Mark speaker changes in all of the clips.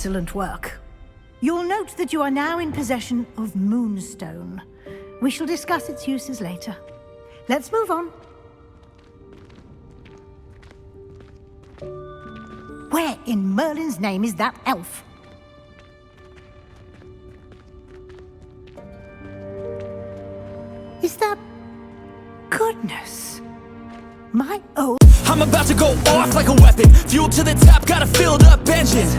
Speaker 1: Excellent work. You'll note that you are now in possession of Moonstone. We shall discuss its uses later. Let's move on. Where in Merlin's name is that elf? Is that... Goodness. My old...
Speaker 2: I'm about to go off like a weapon. Fuel to the top, got a filled up engine.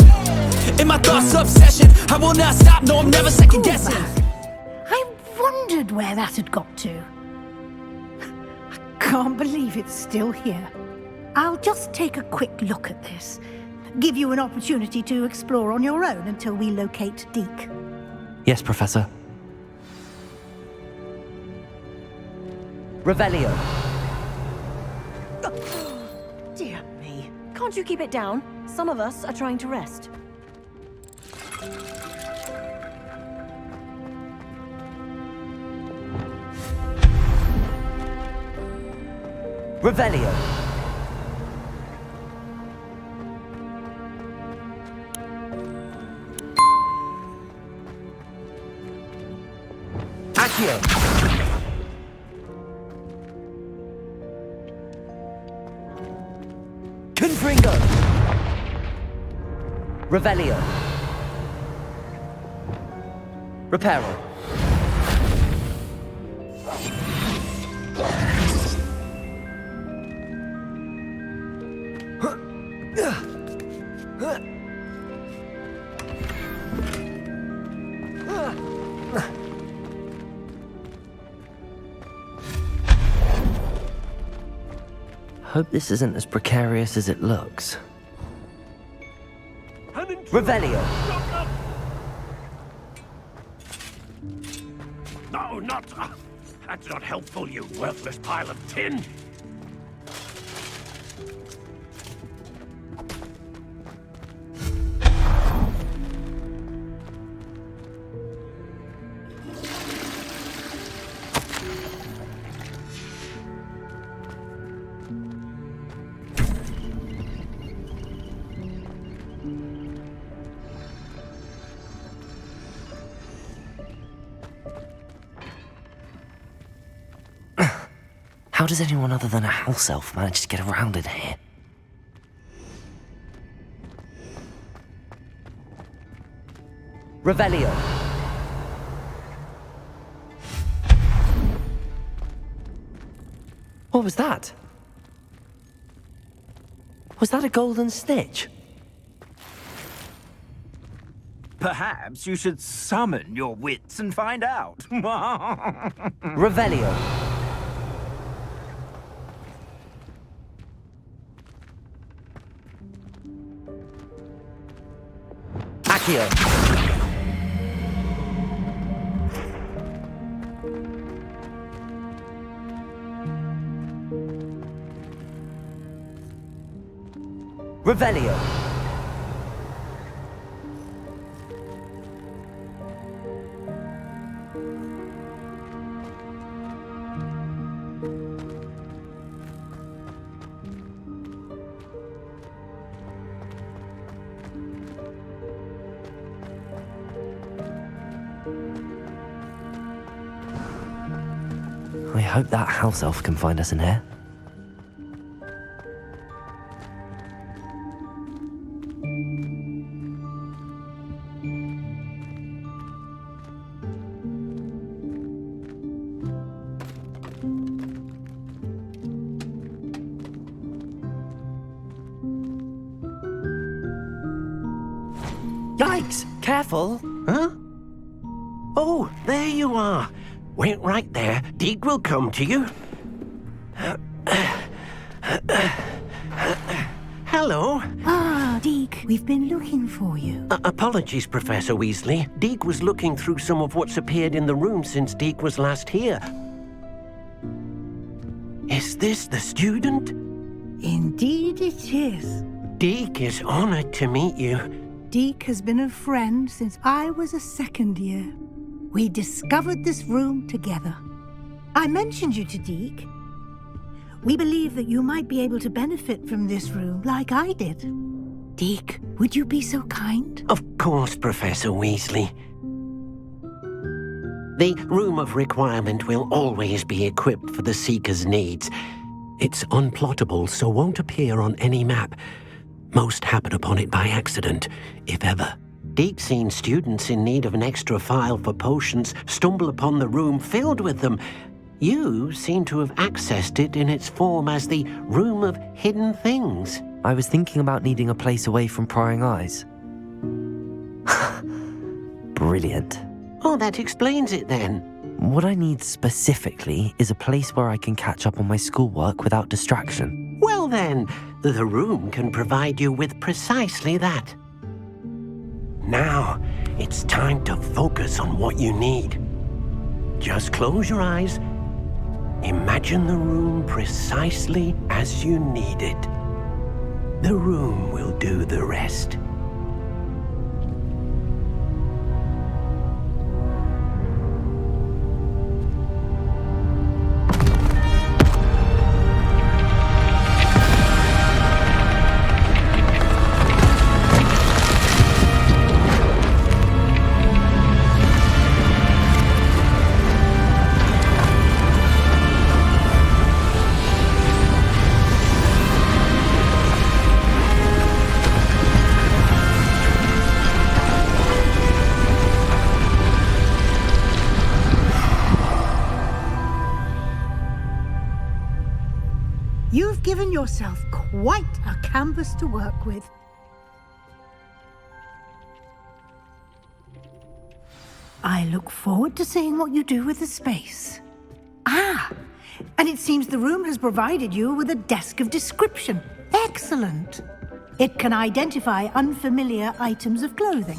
Speaker 2: In my thoughts, obsession. I will not stop, no, I'm never second guessing.
Speaker 1: I wondered where that had got to. I can't believe it's still here. I'll just take a quick look at this. Give you an opportunity to explore on your own until we locate Deke.
Speaker 3: Yes, Professor. Revelio.
Speaker 4: Dear me. Can't you keep it down? Some of us are trying to rest.
Speaker 3: Revelio. Accio. Confringo. Revelio. Reparo. Hope this isn't as precarious as it looks. Revelio.
Speaker 5: No, not... that's not helpful, you worthless pile of tin.
Speaker 3: How does anyone other than a house elf manage to get around in here? Revelio. What was that? Was that a golden snitch?
Speaker 6: Perhaps you should summon your wits and find out.
Speaker 3: Revelio. Accio. Revelio. I hope that house elf can find us in here.
Speaker 7: Yikes! Careful! Huh? Oh, there you are. Wait right there. Deke will come to you. Hello.
Speaker 1: Ah, Deke, we've been looking for you.
Speaker 7: Apologies, Professor Weasley. Deke was looking through some of what's appeared in the room since Deke was last here. Is this the student?
Speaker 1: Indeed it is.
Speaker 7: Deke is honored to meet you.
Speaker 1: Deke has been a friend since I was a second year. We discovered this room together. I mentioned you to Deke. We believe that you might be able to benefit from this room like I did. Deke, would you be so kind?
Speaker 7: Of course, Professor Weasley. The Room of Requirement will always be equipped for the Seeker's needs. It's unplottable, so won't appear on any map. Most happen upon it by accident, if ever. Deke's seen students in need of an extra file for potions stumble upon the room filled with them. You seem to have accessed it in its form as the Room of Hidden Things.
Speaker 3: I was thinking about needing a place away from prying eyes. Brilliant.
Speaker 7: Oh, that explains it then.
Speaker 3: What I need specifically is a place where I can catch up on my schoolwork without distraction.
Speaker 7: Well then, the room can provide you with precisely that. Now, it's time to focus on what you need. Just close your eyes. Imagine the room precisely as you need it. The room will do the rest.
Speaker 1: You've given yourself quite a canvas to work with. I look forward to seeing what you do with the space. Ah, and it seems the room has provided you with a desk of description. Excellent. It can identify unfamiliar items of clothing.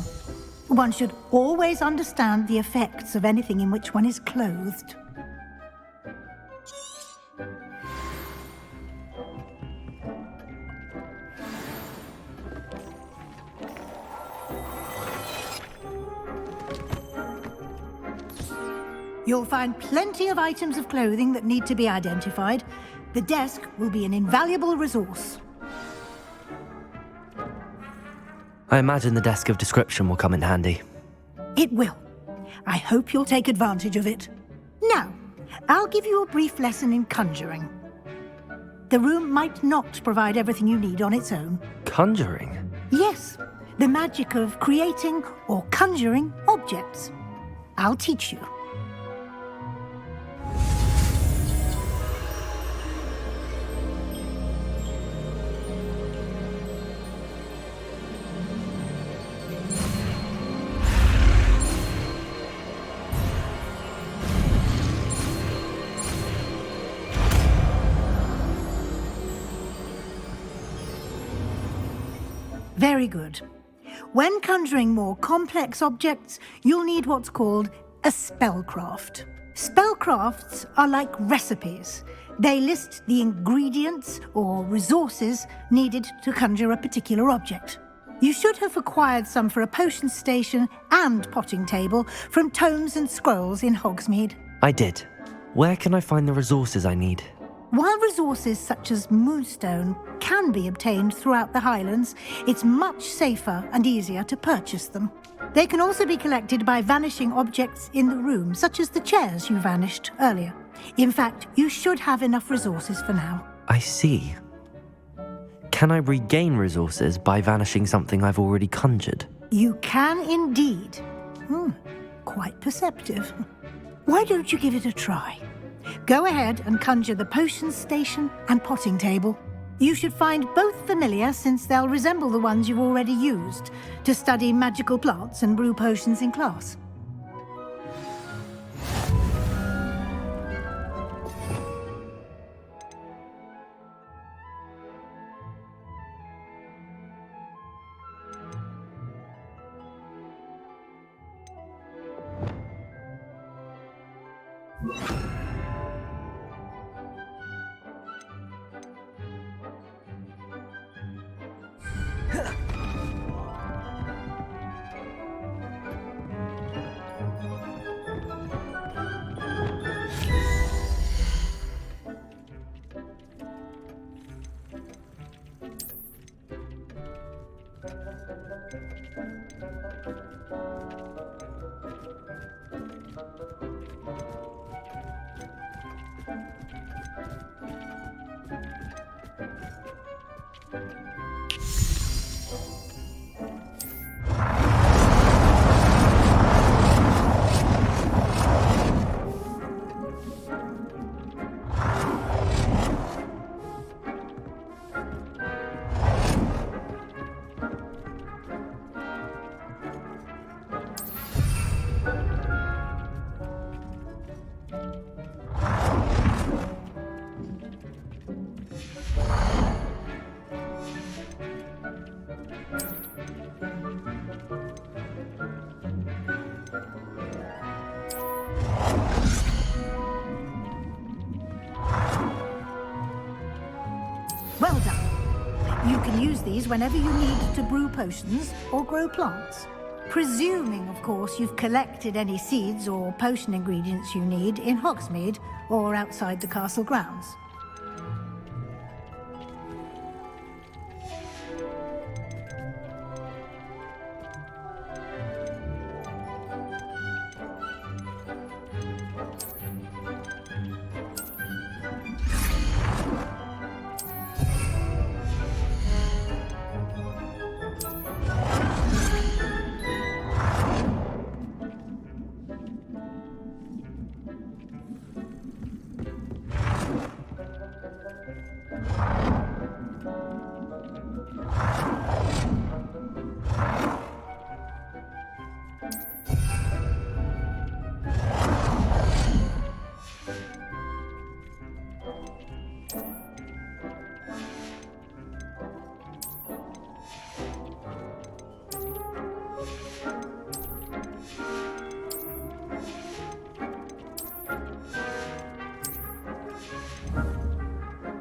Speaker 1: One should always understand the effects of anything in which one is clothed. You'll find plenty of items of clothing that need to be identified. The desk will be an invaluable resource.
Speaker 3: I imagine the desk of description will come in handy.
Speaker 1: It will. I hope you'll take advantage of it. Now, I'll give you a brief lesson in conjuring. The room might not provide everything you need on its own.
Speaker 3: Conjuring?
Speaker 1: Yes, the magic of creating or conjuring objects. I'll teach you. Very good. When conjuring more complex objects, you'll need what's called a spellcraft. Spellcrafts are like recipes. They list the ingredients or resources needed to conjure a particular object. You should have acquired some for a potion station and potting table from tomes and scrolls in Hogsmeade.
Speaker 3: I did. Where can I find the resources I need?
Speaker 1: While resources such as moonstone can be obtained throughout the Highlands, it's much safer and easier to purchase them. They can also be collected by vanishing objects in the room, such as the chairs you vanished earlier. In fact, you should have enough resources for now.
Speaker 3: I see. Can I regain resources by vanishing something I've already conjured?
Speaker 1: You can indeed. Quite perceptive. Why don't you give it a try? Go ahead and conjure the potion station and potting table. You should find both familiar, since they'll resemble the ones you've already used to study magical plants and brew potions in class. Well done. You can use these whenever you need to brew potions or grow plants. Presuming, of course, you've collected any seeds or potion ingredients you need in Hogsmeade or outside the castle grounds.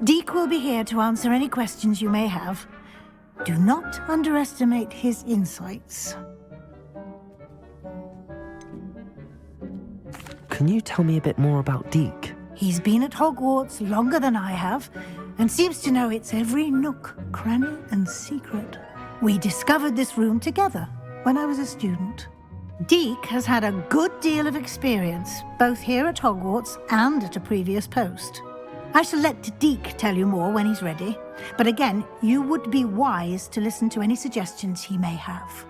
Speaker 1: Deke will be here to answer any questions you may have. Do not underestimate his insights.
Speaker 3: Can you tell me a bit more about Deke?
Speaker 1: He's been at Hogwarts longer than I have, and seems to know its every nook, cranny, and secret. We discovered this room together when I was a student. Deke has had a good deal of experience, both here at Hogwarts and at a previous post. I shall let Deke tell you more when he's ready, but again, you would be wise to listen to any suggestions he may have.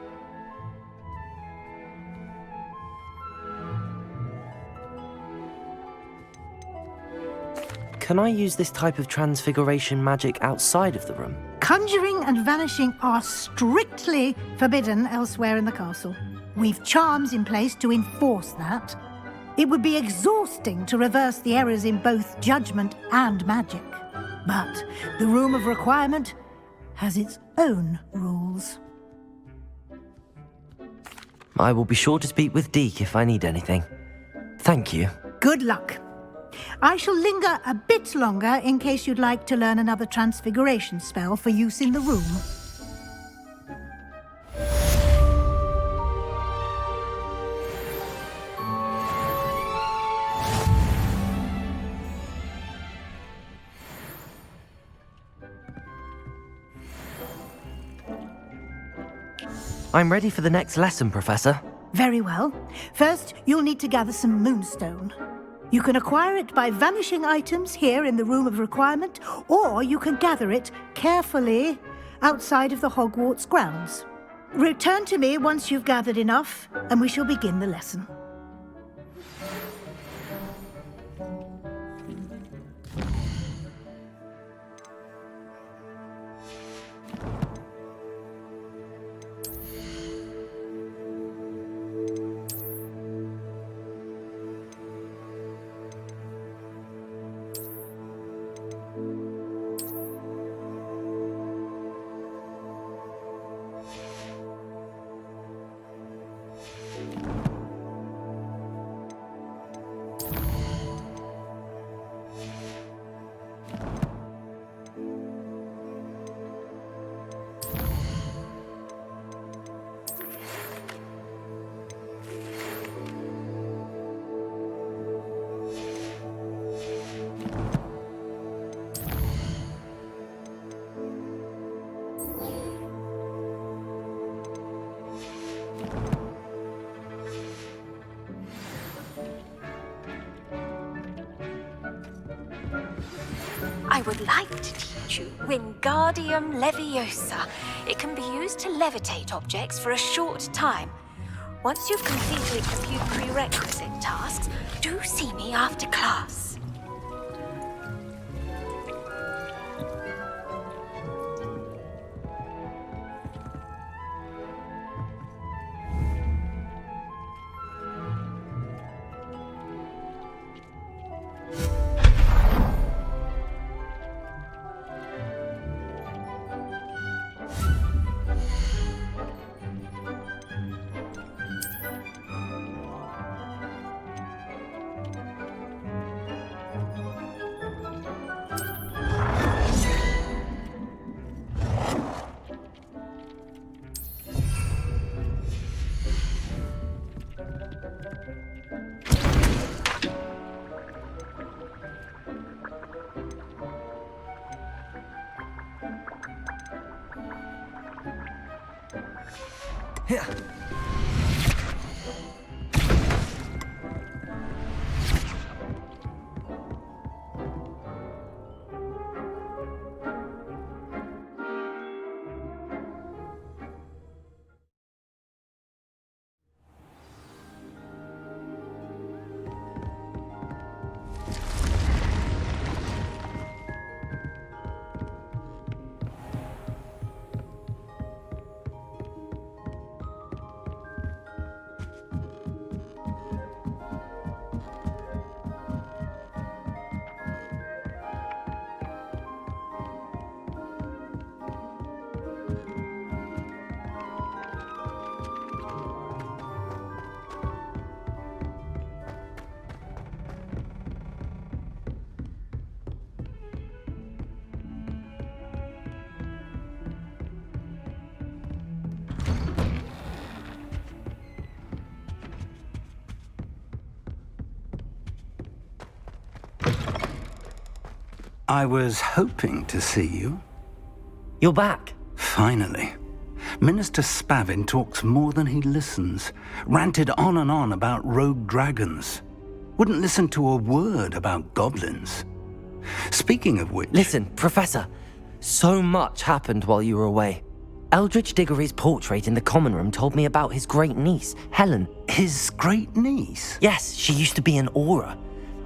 Speaker 3: Can I use this type of transfiguration magic outside of the room?
Speaker 1: Conjuring and vanishing are strictly forbidden elsewhere in the castle. We've charms in place to enforce that. It would be exhausting to reverse the errors in both judgment and magic. But the Room of Requirement has its own rules.
Speaker 3: I will be sure to speak with Deke if I need anything. Thank you.
Speaker 1: Good luck. I shall linger a bit longer in case you'd like to learn another transfiguration spell for use in the room.
Speaker 3: I'm ready for the next lesson, Professor.
Speaker 1: Very well. First, you'll need to gather some moonstone. You can acquire it by vanishing items here in the Room of Requirement, or you can gather it carefully outside of the Hogwarts grounds. Return to me once you've gathered enough, and we shall begin the lesson.
Speaker 8: would like to teach you Wingardium Leviosa. It can be used to levitate objects for a short time. Once you've completed a few prerequisite tasks, do see me after class.
Speaker 6: I was hoping to see you.
Speaker 3: You're back.
Speaker 6: Finally. Minister Spavin talks more than he listens. Ranted on and on about rogue dragons. Wouldn't listen to a word about goblins. Speaking of which...
Speaker 3: Listen, Professor. So much happened while you were away. Eldridge Diggory's portrait in the common room told me about his great niece, Helen.
Speaker 6: His great niece?
Speaker 3: Yes, she used to be an Auror.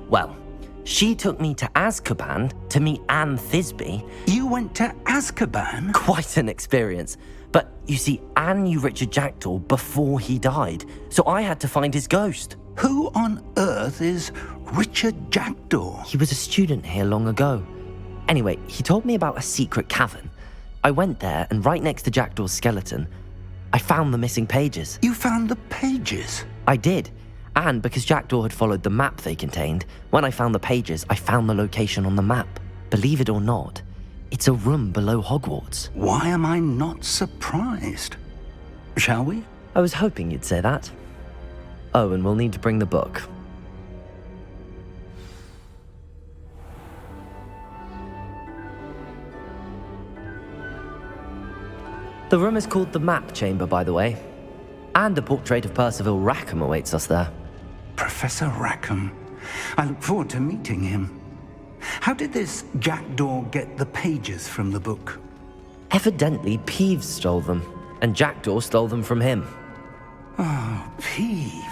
Speaker 3: Well, she took me to Azkaban to meet Anne Thisbe.
Speaker 6: You went to Azkaban?
Speaker 3: Quite an experience. But you see, Anne knew Richard Jackdaw before he died, so I had to find his ghost.
Speaker 6: Who on earth is Richard Jackdaw?
Speaker 3: He was a student here long ago. Anyway, he told me about a secret cavern. I went there, and right next to Jackdaw's skeleton, I found the missing pages.
Speaker 6: You found the pages?
Speaker 3: I did. And because Jackdaw had followed the map they contained, when I found the pages, I found the location on the map. Believe it or not, it's a room below Hogwarts.
Speaker 6: Why am I not surprised? Shall we?
Speaker 3: I was hoping you'd say that. Oh, and we'll need to bring the book. The room is called the Map Chamber, by the way. And a portrait of Percival Rackham awaits us there.
Speaker 6: Professor Rackham. I look forward to meeting him. How did this Jackdaw get the pages from the book?
Speaker 3: Evidently, Peeves stole them, and Jackdaw stole them from him.
Speaker 6: Oh, Peeves.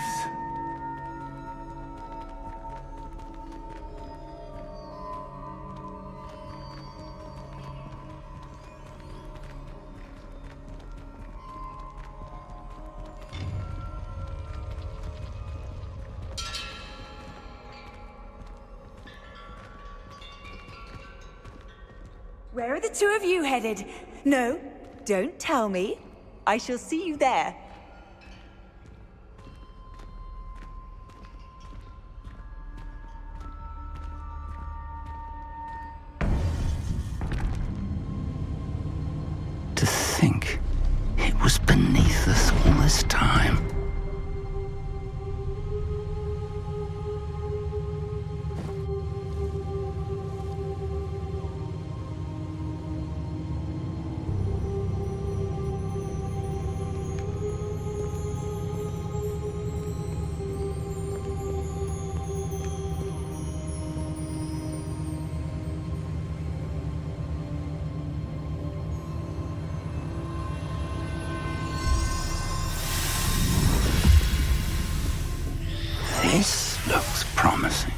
Speaker 9: Where are the two of you headed? No, don't tell me. I shall see you there.
Speaker 6: To think it was beneath us all this time. This looks promising.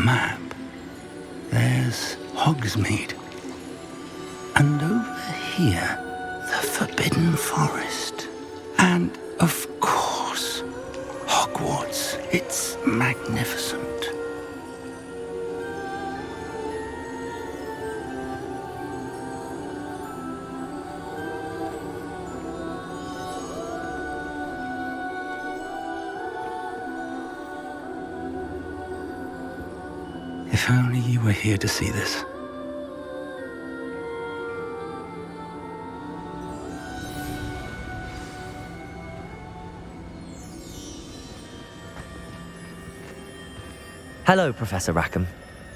Speaker 6: Map. There's Hogsmeade. And over here, the Forbidden Forest. And, of course, Hogwarts. It's magnificent. If only you were here to see this.
Speaker 3: Hello, Professor Rackham.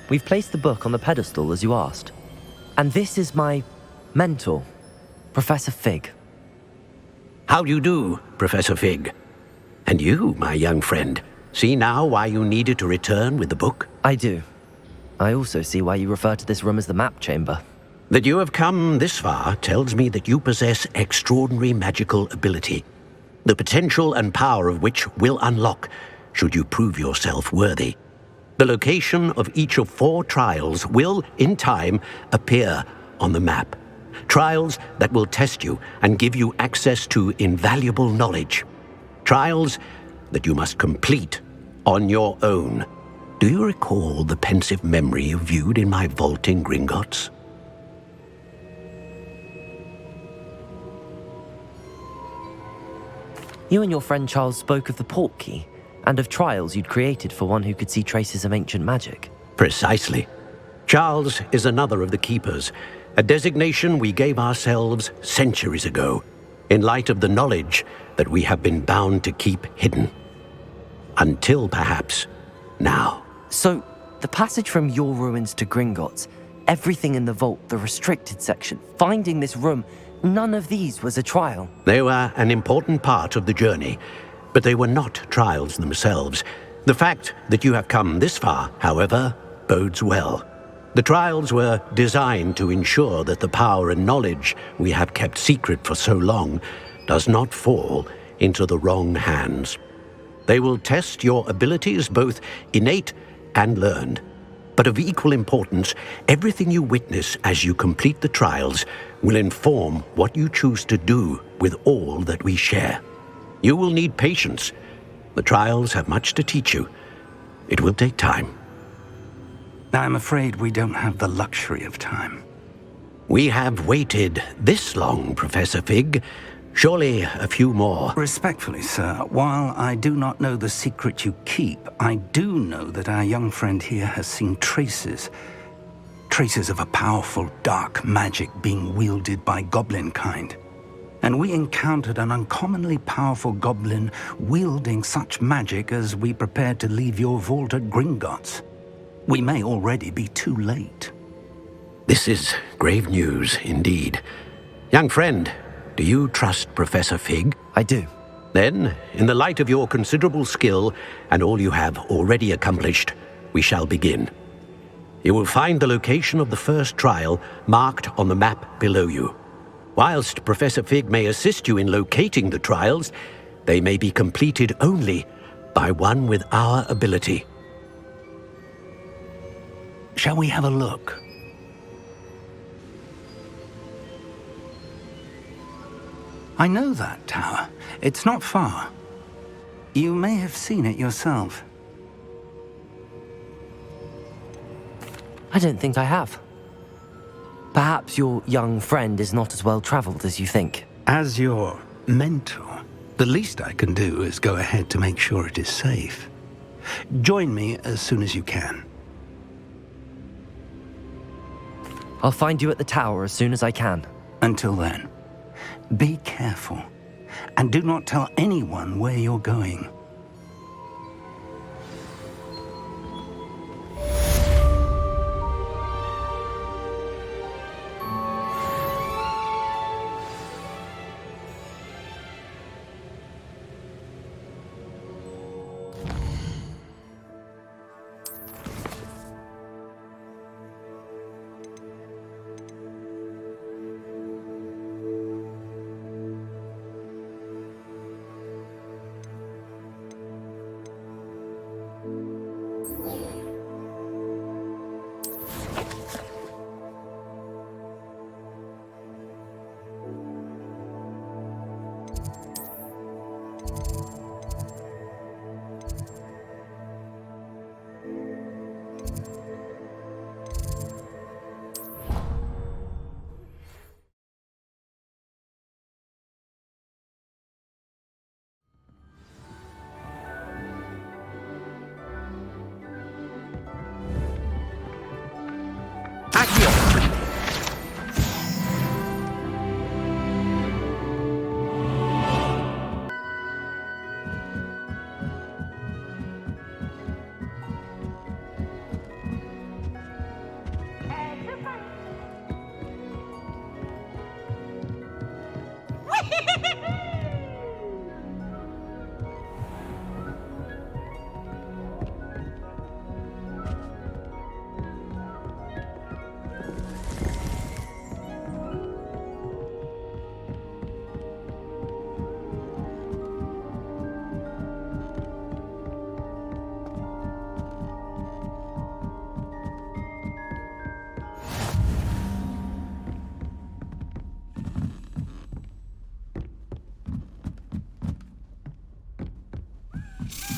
Speaker 3: We've placed the book on the pedestal as you asked. And this is my mentor, Professor Fig.
Speaker 7: How do you do, Professor Fig? And you, my young friend, see now why you needed to return with the book?
Speaker 3: I do. I also see why you refer to this room as the map chamber.
Speaker 7: That you have come this far tells me that you possess extraordinary magical ability, the potential and power of which will unlock should you prove yourself worthy. The location of each of 4 trials will, in time, appear on the map. Trials that will test you and give you access to invaluable knowledge. Trials that you must complete on your own. Do you recall the pensive memory you viewed in my vault in Gringotts?
Speaker 3: You and your friend Charles spoke of the portkey and of trials you'd created for one who could see traces of ancient magic.
Speaker 7: Precisely. Charles is another of the keepers, a designation we gave ourselves centuries ago, in light of the knowledge that we have been bound to keep hidden. Until perhaps now.
Speaker 3: So, the passage from your ruins to Gringotts, everything in the vault, the restricted section, finding this room, none of these was a trial.
Speaker 7: They were an important part of the journey, but they were not trials themselves. The fact that you have come this far, however, bodes well. The trials were designed to ensure that the power and knowledge we have kept secret for so long does not fall into the wrong hands. They will test your abilities, both innate and learned. But of equal importance, everything you witness as you complete the trials will inform what you choose to do with all that we share. You will need patience. The trials have much to teach you. It will take time.
Speaker 6: I'm afraid we don't have the luxury of time.
Speaker 7: We have waited this long, Professor Fig. Surely a few more.
Speaker 6: Respectfully, sir, while I do not know the secret you keep, I do know that our young friend here has seen traces of a powerful dark magic being wielded by goblin kind. And we encountered an uncommonly powerful goblin wielding such magic as we prepared to leave your vault at Gringotts. We may already be too late.
Speaker 7: This is grave news indeed. Young friend, do you trust Professor Fig?
Speaker 3: I do.
Speaker 7: Then, in the light of your considerable skill and all you have already accomplished, we shall begin. You will find the location of the first trial marked on the map below you. Whilst Professor Fig may assist you in locating the trials, they may be completed only by one with our ability.
Speaker 6: Shall we have a look? I know that tower. It's not far. You may have seen it yourself.
Speaker 3: I don't think I have. Perhaps your young friend is not as well traveled as you think.
Speaker 6: As your mentor, the least I can do is go ahead to make sure it is safe. Join me as soon as you can.
Speaker 3: I'll find you at the tower as soon as I can.
Speaker 6: Until then, be careful, and do not tell anyone where you're going.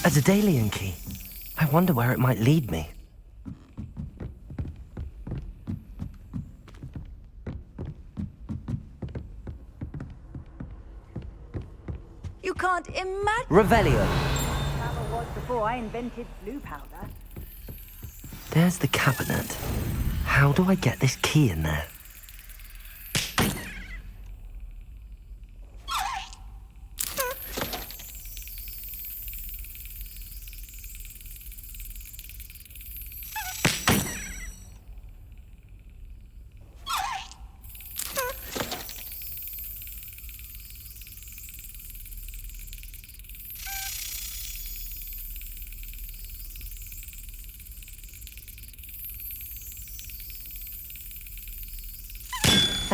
Speaker 3: A Daedalian key. I wonder where it might lead me.
Speaker 9: You can't imagine
Speaker 3: Revelio.
Speaker 9: how it was before I invented blue powder.
Speaker 3: There's the cabinet. How do I get this key in there?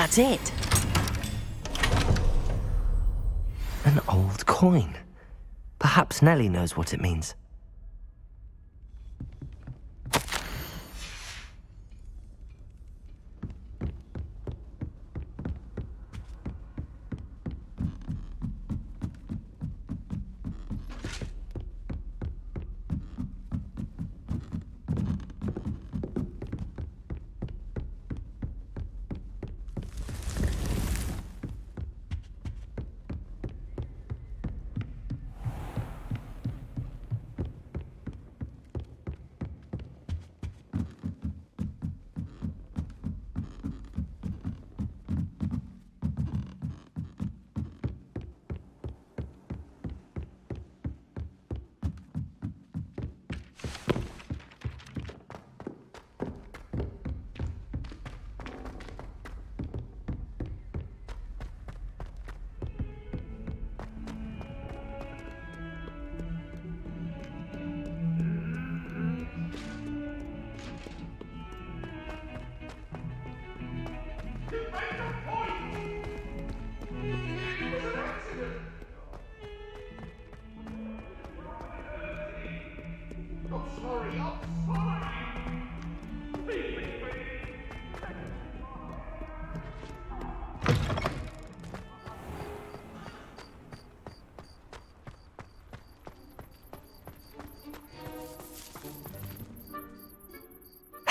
Speaker 4: That's it.
Speaker 3: An old coin. Perhaps Nellie knows what it means.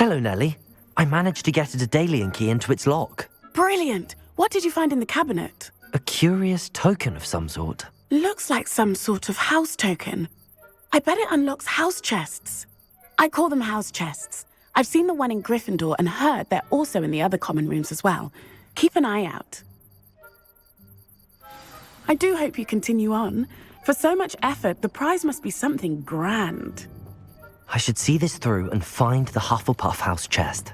Speaker 3: Hello, Nellie. I managed to get a Daedalian key into its lock.
Speaker 10: Brilliant! What did you find in the cabinet?
Speaker 3: A curious token of some sort.
Speaker 10: Looks like some sort of house token. I bet it unlocks house chests. I call them house chests. I've seen the one in Gryffindor and heard they're also in the other common rooms as well. Keep an eye out. I do hope you continue on. For so much effort, the prize must be something grand.
Speaker 3: I should see this through and find the Hufflepuff house chest.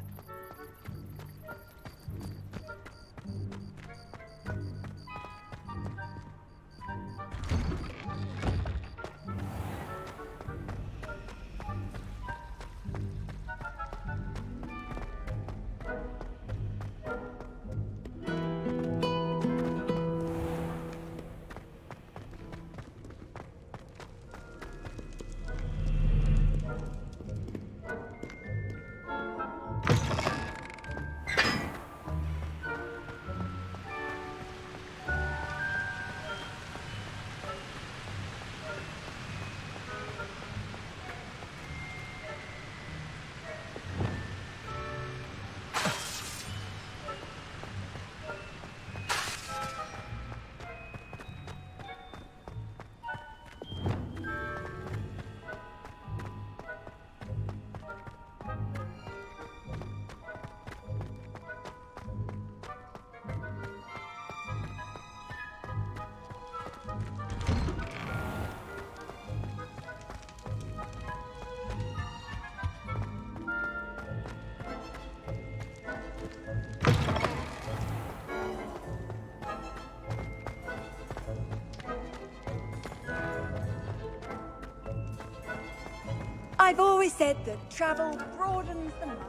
Speaker 9: I've always said that travel broadens the mind.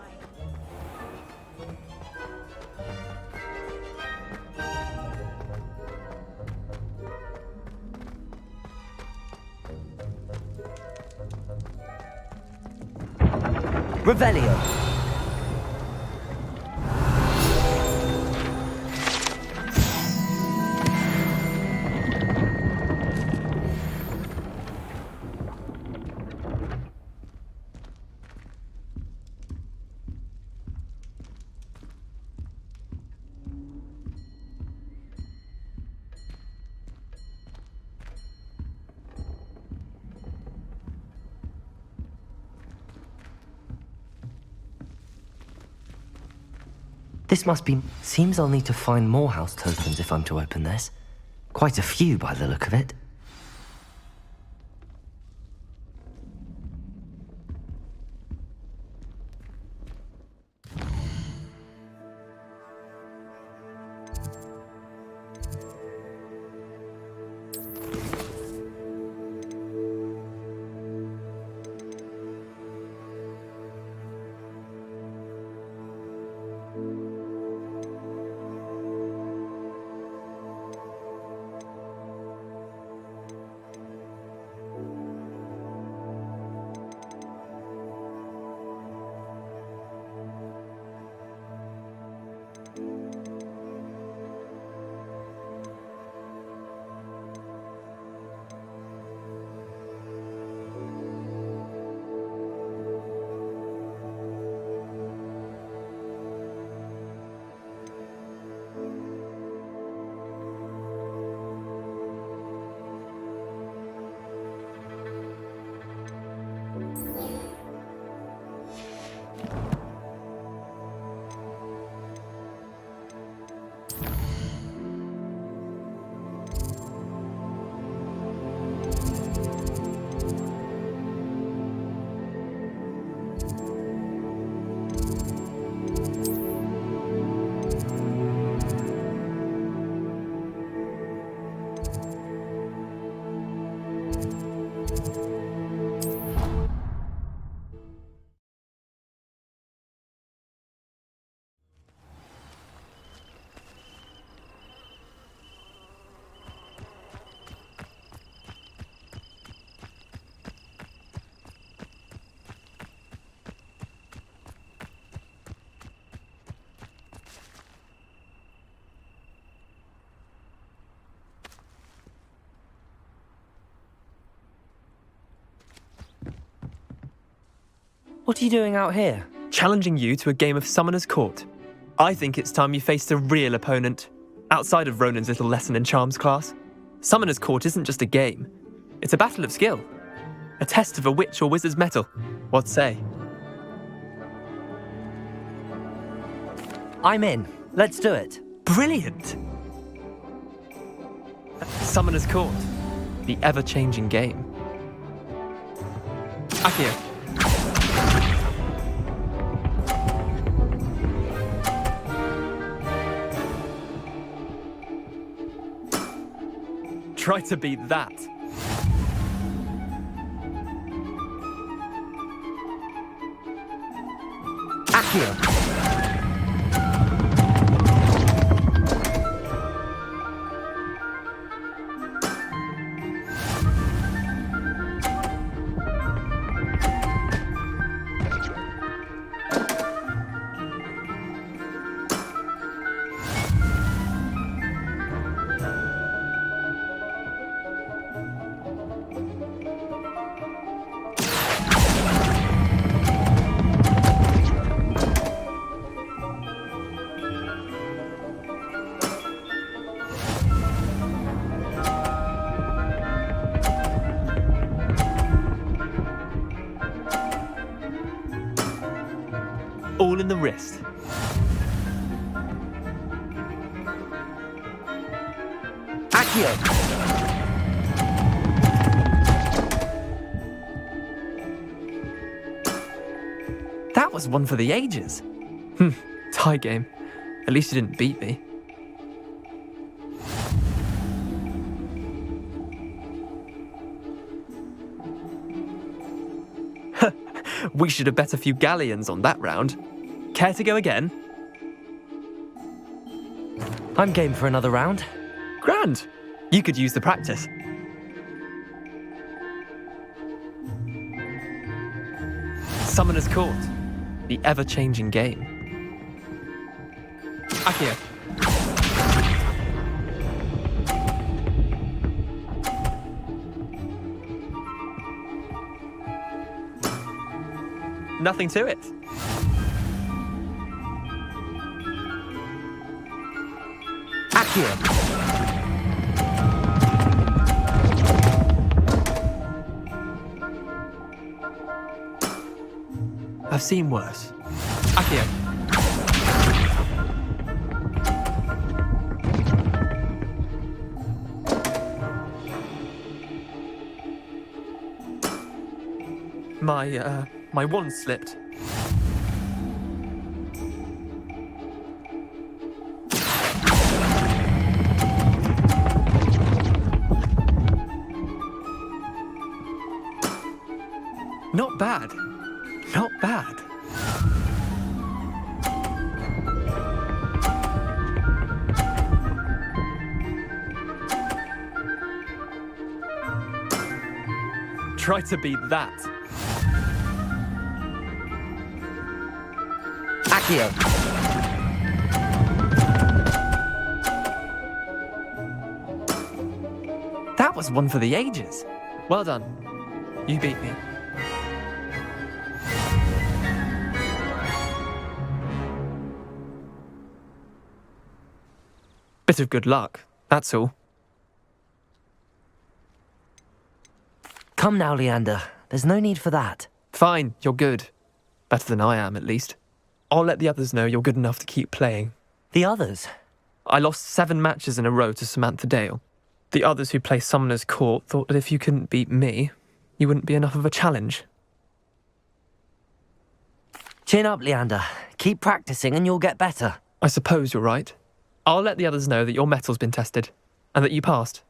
Speaker 3: Revelio. This must be... Seems I'll need to find more house tokens if I'm to open this. Quite a few by the look of it. What are you doing out here?
Speaker 11: Challenging you to a game of Summoner's Court. I think it's time you faced a real opponent, outside of Ronan's little lesson in charms class. Summoner's Court isn't just a game. It's a battle of skill. A test of a witch or wizard's mettle. What say?
Speaker 3: I'm in. Let's do it.
Speaker 11: Brilliant! Summoner's Court. The ever-changing game. Accio. Try to beat that.
Speaker 3: Accio.
Speaker 11: All in the wrist.
Speaker 3: Accio.
Speaker 11: That was one for the ages. Tie game. At least you didn't beat me. We should have bet a few galleons on that round. Care to go again?
Speaker 3: I'm game for another round.
Speaker 11: Grand. You could use the practice. Summoner's Court. The ever-changing game. Accio. Nothing to it.
Speaker 3: Accio.
Speaker 11: I've seen worse. Accio. My wand slipped. Not bad. Not bad. Try to beat that.
Speaker 3: Accio.
Speaker 11: That was one for the ages. Well done. You beat me. Bit of good luck, that's all.
Speaker 3: Come now, Leander. There's no need for that.
Speaker 11: Fine, you're good. Better than I am, at least. I'll let the others know you're good enough to keep playing.
Speaker 3: The others?
Speaker 11: I lost 7 matches in a row to Samantha Dale. The others who play Summoner's Court thought that if you couldn't beat me, you wouldn't be enough of a challenge.
Speaker 3: Chin up, Leander. Keep practicing and you'll get better.
Speaker 11: I suppose you're right. I'll let the others know that your metal's been tested, and that you passed.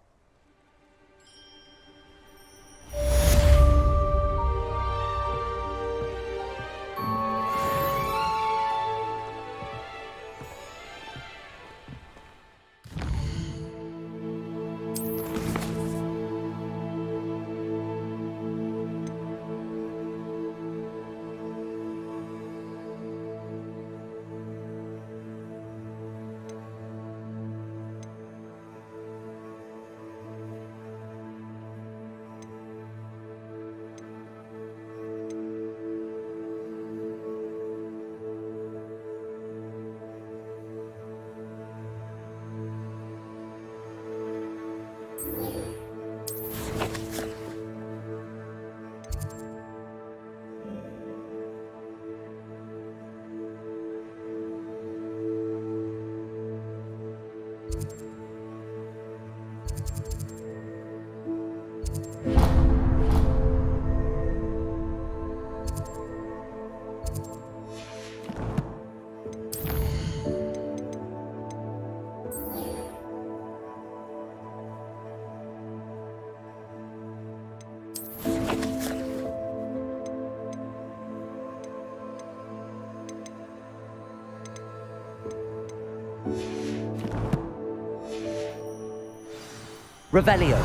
Speaker 3: Revelio.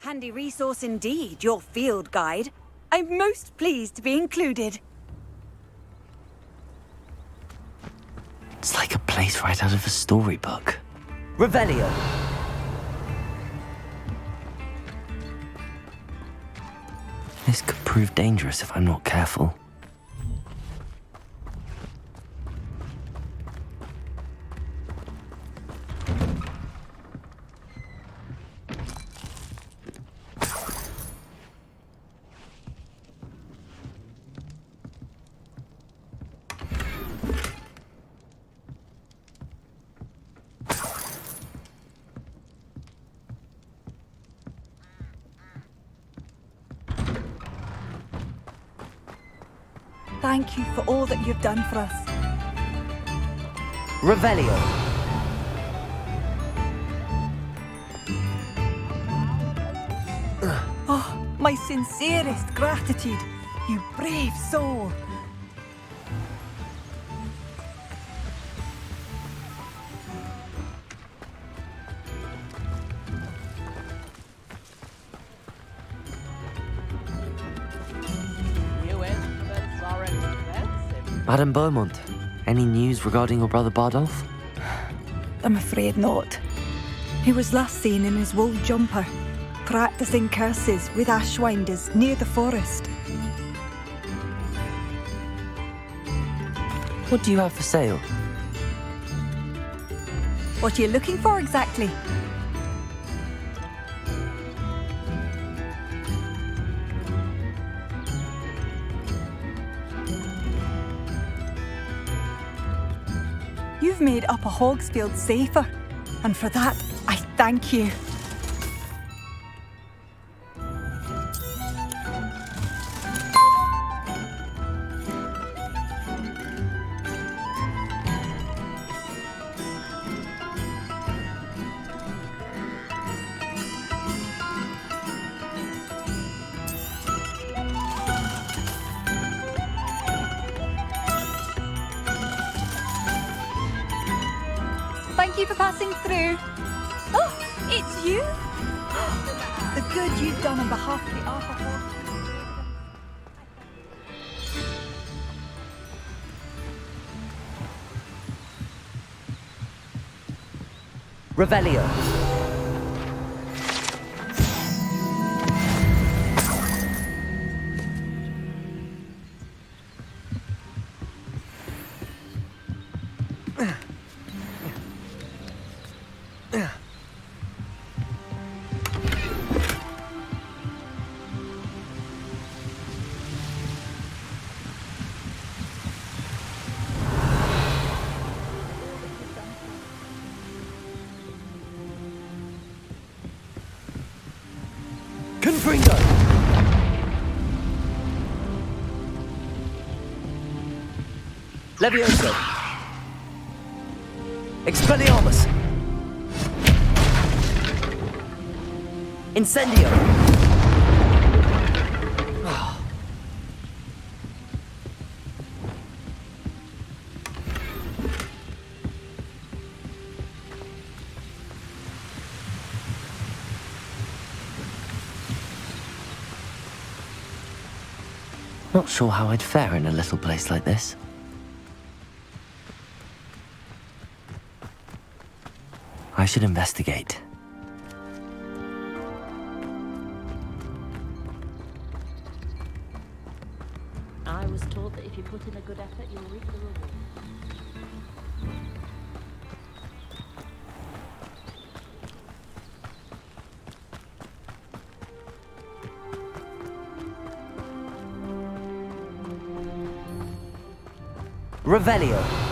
Speaker 9: Handy resource indeed, your field guide. I'm most pleased to be included.
Speaker 3: It's like a place right out of a storybook. Revelio. This could prove dangerous if I'm not careful.
Speaker 9: thank you for all that you've done for us.
Speaker 3: Revelio.
Speaker 9: Oh, my sincerest gratitude, you brave soul.
Speaker 3: Madame Beaumont, any news regarding your brother Bardolph?
Speaker 9: I'm afraid not. He was last seen in his wool jumper, practicing curses with ashwinders near the forest.
Speaker 3: What do you have for sale?
Speaker 9: What are you looking for exactly? You've made Upper Hogsfield safer, and for that, I thank you. Thank you for passing through. Oh, it's you? The good you've done on behalf of the Upper Hogsfield.
Speaker 3: Revelio. Confringo! Levioso! Expelliarmus! Incendio! Not sure how I'd fare in a little place like this. I should investigate.
Speaker 12: I was told that if you put in a good effort, you'll reap the reward.
Speaker 3: Revelio.